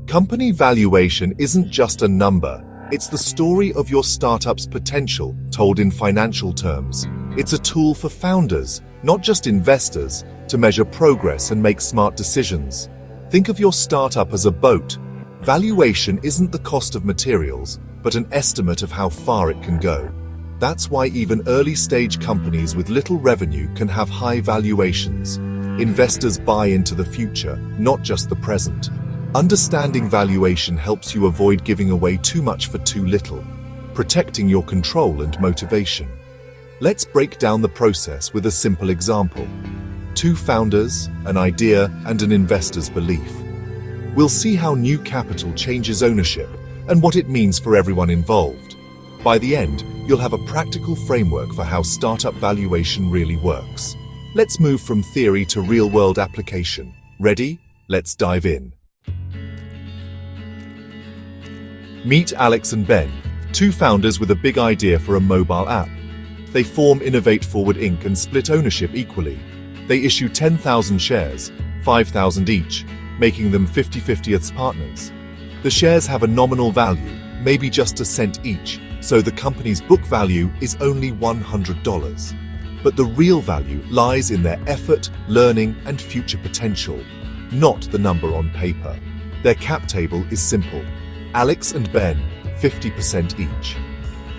Company valuation isn't just a number, it's the story of your startup's potential, told in financial terms. It's a tool for founders, not just investors, to measure progress and make smart decisions. Think of your startup as a boat. Valuation isn't the cost of materials, but an estimate of how far it can go. That's why even early-stage companies with little revenue can have high valuations. Investors buy into the future, not just the present. Understanding valuation helps you avoid giving away too much for too little, protecting your control and motivation. Let's break down the process with a simple example. Two founders, an idea, and an investor's belief. We'll see how new capital changes ownership and what it means for everyone involved. By the end, you'll have a practical framework for how startup valuation really works. Let's move from theory to real-world application. Ready? Let's dive in. Meet Alex and Ben, two founders with a big idea for a mobile app. They form Innovate Forward Inc. and split ownership equally. They issue 10,000 shares, 5,000 each, making them 50/50ths partners. The shares have a nominal value, maybe just a cent each, so the company's book value is only $100. But the real value lies in their effort, learning, and future potential, not the number on paper. Their cap table is simple. Alex and Ben, 50% each.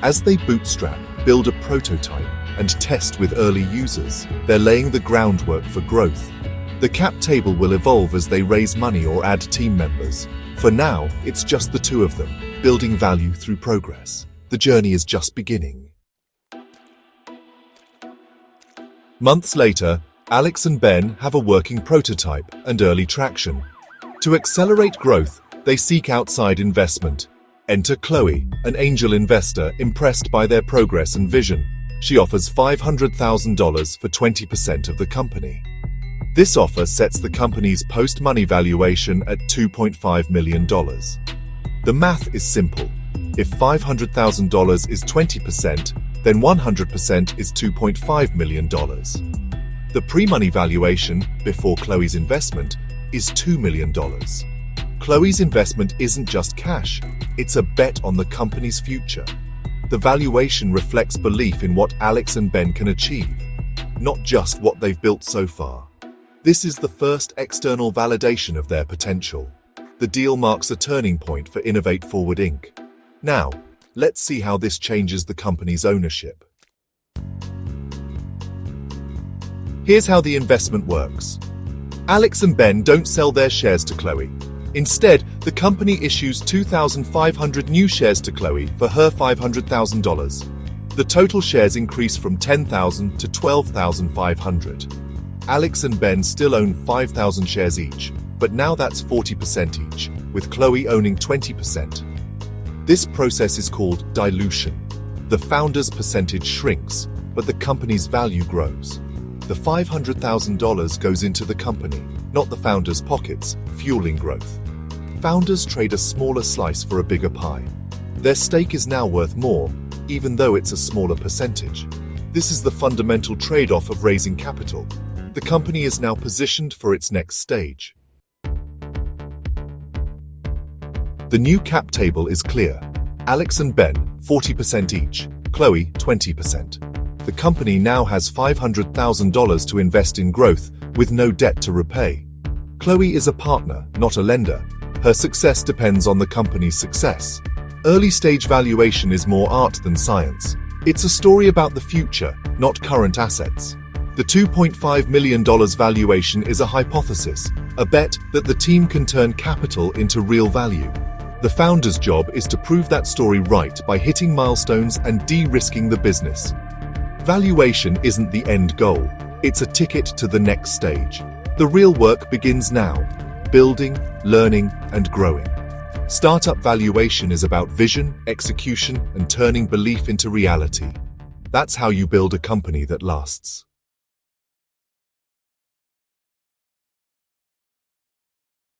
As they bootstrap, build a prototype, and test with early users, they're laying the groundwork for growth. The cap table will evolve as they raise money or add team members. For now, it's just the two of them, building value through progress. The journey is just beginning. Months later, Alex and Ben have a working prototype and early traction. To accelerate growth, they seek outside investment. Enter Chloe, an angel investor impressed by their progress and vision. She offers $500,000 for 20% of the company. This offer sets the company's post-money valuation at $2.5 million. The math is simple. If $500,000 is 20%, then 100% is $2.5 million. The pre-money valuation, before Chloe's investment, is $2 million. Chloe's investment isn't just cash, it's a bet on the company's future. The valuation reflects belief in what Alex and Ben can achieve, not just what they've built so far. This is the first external validation of their potential. The deal marks a turning point for Innovate Forward Inc. Now, let's see how this changes the company's ownership. Here's how the investment works. Alex and Ben don't sell their shares to Chloe. Instead, the company issues 2,500 new shares to Chloe for her $500,000. The total shares increase from 10,000 to 12,500. Alex and Ben still own 5,000 shares each, but now that's 40% each, with Chloe owning 20%. This process is called dilution. The founder's percentage shrinks, but the company's value grows. The $500,000 goes into the company, not the founder's pockets, fueling growth. Founders trade a smaller slice for a bigger pie. Their stake is now worth more, even though it's a smaller percentage. This is the fundamental trade-off of raising capital. The company is now positioned for its next stage. The new cap table is clear. Alex and Ben, 40% each, Chloe, 20%. The company now has $500,000 to invest in growth, with no debt to repay. Chloe is a partner, not a lender. Her success depends on the company's success. Early-stage valuation is more art than science. It's a story about the future, not current assets. The $2.5 million valuation is a hypothesis, a bet that the team can turn capital into real value. The founder's job is to prove that story right by hitting milestones and de-risking the business. Valuation isn't the end goal, it's a ticket to the next stage. The real work begins now, building, learning, and growing. Startup valuation is about vision, execution, and turning belief into reality. That's how you build a company that lasts.